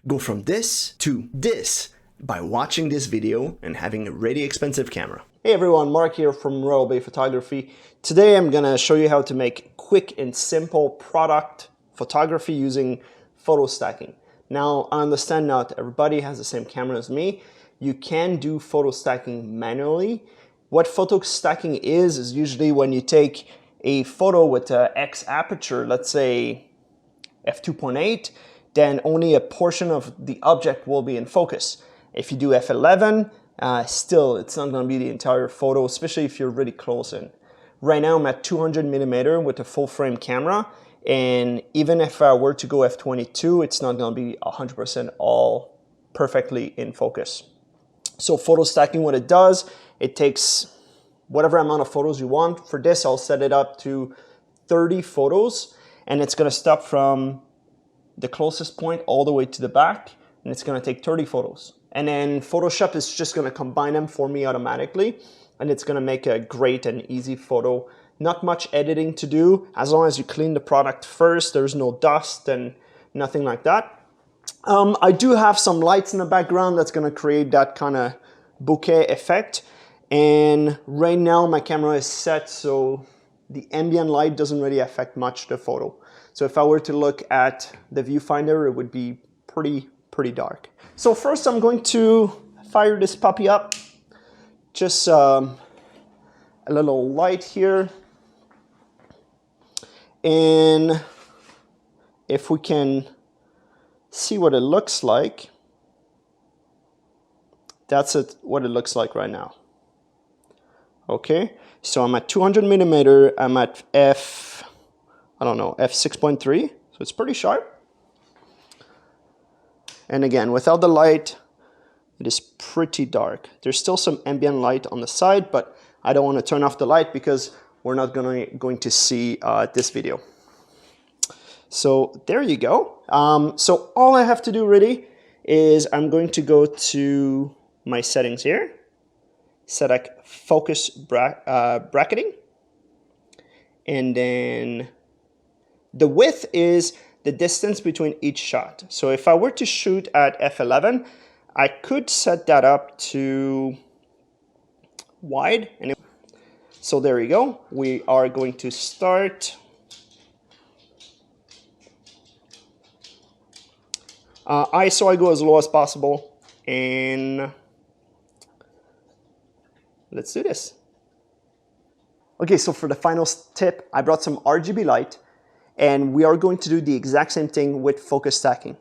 Go from this to this by watching this video and having a really expensive camera. Hey everyone, Mark here from Royal Bay Photography. Today I'm gonna show you how to make quick and simple product photography using photo stacking. Now, I understand not everybody has the same camera as me. You can do photo stacking manually. What photo stacking is usually when you take a photo with a X aperture, let's say f2.8, then only a portion of the object will be in focus. If you do f11, still it's not going to be the entire photo, especially if you're really close in. Right now I'm at 200mm with a full frame camera, and even if I were to go f22, it's not going to be 100% all perfectly in focus. So photo stacking, what it does, it takes whatever amount of photos you want. For this, I'll set it up to 30 photos, and it's going to stop from the closest point all the way to the back, and it's going to take 30 photos. And then Photoshop is just going to combine them for me automatically, and it's going to make a great and easy photo. Not much editing to do, as long as you clean the product first, there's no dust and nothing like that. I do have some lights in the background that's going to create that kind of bokeh effect. And right now my camera is set so the ambient light doesn't really affect much the photo. So if I were to look at the viewfinder, it would be pretty dark. So first I'm going to fire this puppy up. Just a little light here. And if we can see what it looks like, that's what it looks like right now. Okay, so I'm at 200mm, I'm at f6.3, so it's pretty sharp. And again, without the light, it is pretty dark. There's still some ambient light on the side, but I don't want to turn off the light because we're not going to see this video. So there you go. So all I have to do really is I'm going to go to my settings here, select focus bracketing, and then the width is the distance between each shot. So if I were to shoot at f11, I could set that up to wide. And so there you go. We are going to start. ISO I go as low as possible, and let's do this. Okay, so for the final tip, I brought some RGB light, and we are going to do the exact same thing with focus stacking.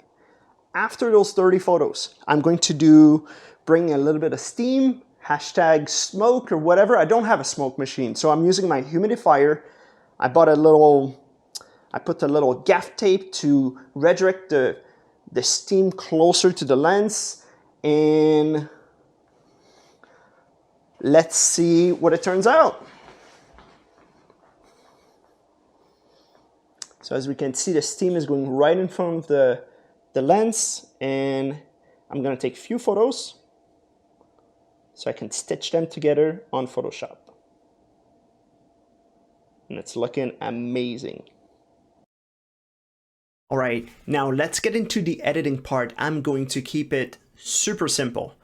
After those 30 photos, I'm going to bring a little bit of steam, hashtag smoke or whatever. I don't have a smoke machine, so I'm using my humidifier. I put a little gaff tape to redirect the steam closer to the lens, and let's see what it turns out. So as we can see, the steam is going right in front of the lens, and I'm going to take a few photos so I can stitch them together on Photoshop. And it's looking amazing. All right, now let's get into the editing part. I'm going to keep it super simple.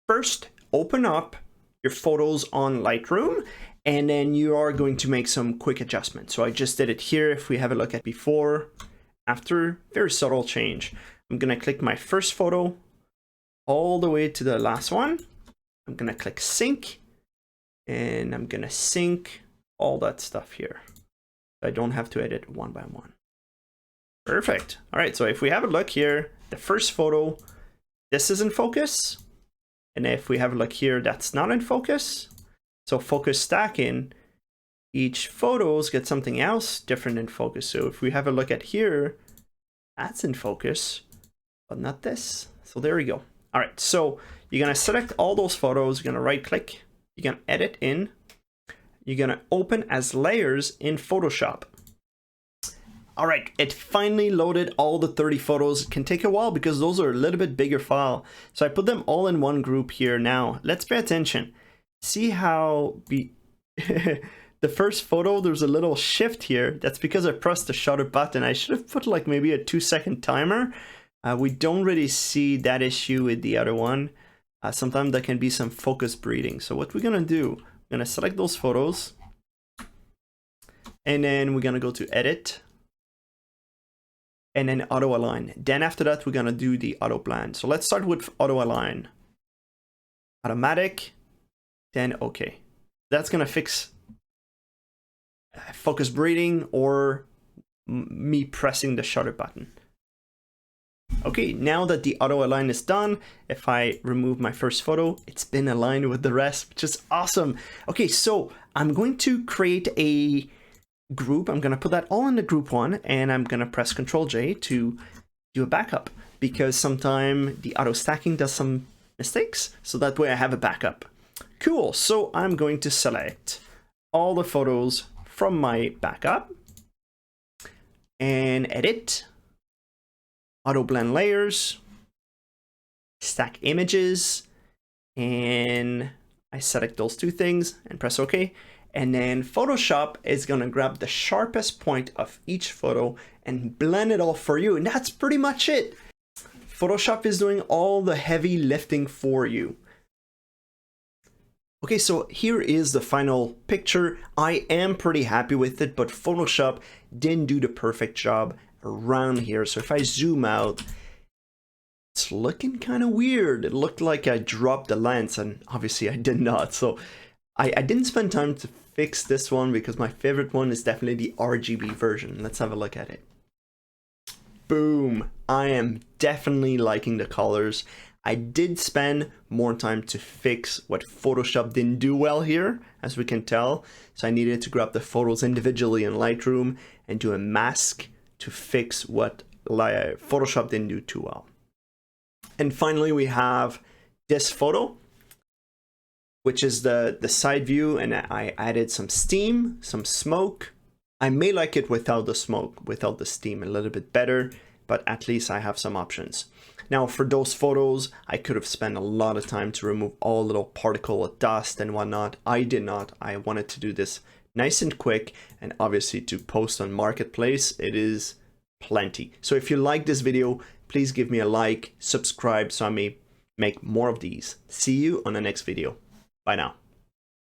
First, open up your photos on Lightroom, and then you are going to make some quick adjustments. So I just did it here. If we have a look at before, after, very subtle change. I'm gonna click my first photo all the way to the last one. I'm gonna click sync, and I'm gonna sync all that stuff here. I don't have to edit one by one. Perfect. All right, so if we have a look here, the first photo, this is in focus. And if we have a look here, that's not in focus. So focus stacking, each photos get something else different in focus. So if we have a look at here, that's in focus, but not this. So there we go. All right, so you're gonna select all those photos, you're gonna right click, you're gonna edit in, you're gonna open as layers in Photoshop. All right, it finally loaded all the 30 photos. It can take a while because those are a little bit bigger file. So I put them all in one group here. Now, let's pay attention. See how the first photo, there's a little shift here. That's because I pressed the shutter button. I should have put like maybe a 2-second timer, We don't really see that issue with the other one. Sometimes there can be some focus breeding. So what we're gonna do, we're gonna select those photos, and then we're gonna go to edit, and then auto align. Then after that, we're gonna do the auto blend. So let's start with auto align. Automatic, then okay. That's gonna fix focus breeding or me pressing the shutter button. Okay, now that the auto align is done, if I remove my first photo, it's been aligned with the rest, which is awesome. Okay, so I'm going to create a group. I'm gonna put that all in the group one, and I'm gonna press Ctrl J to do a backup, because sometimes the auto stacking does some mistakes, so that way I have a backup. Cool, so I'm going to select all the photos from my backup and edit, auto blend layers, stack images, and I select those two things and press OK. And then Photoshop is gonna grab the sharpest point of each photo and blend it all for you. And that's pretty much it. Photoshop is doing all the heavy lifting for you. Okay, so here is the final picture. I am pretty happy with it, but Photoshop didn't do the perfect job around here. So if I zoom out, it's looking kind of weird. It looked like I dropped the lens, and obviously I did not. So I didn't spend time to fix this one, because my favorite one is definitely the RGB version. Let's have a look at it. Boom! I am definitely liking the colors. I did spend more time to fix what Photoshop didn't do well here, as we can tell. So I needed to grab the photos individually in Lightroom and do a mask to fix what Photoshop didn't do too well. And finally, we have this photo, which is the side view, and I added some steam, some smoke. I may like it without the smoke, without the steam, a little bit better, but at least I have some options. Now for those photos, I could have spent a lot of time to remove all little particle of dust and whatnot. I did not. I wanted to do this nice and quick, and obviously to post on Marketplace, it is plenty. So if you like this video, please give me a like, subscribe so I may make more of these. See you on the next video. Bye now.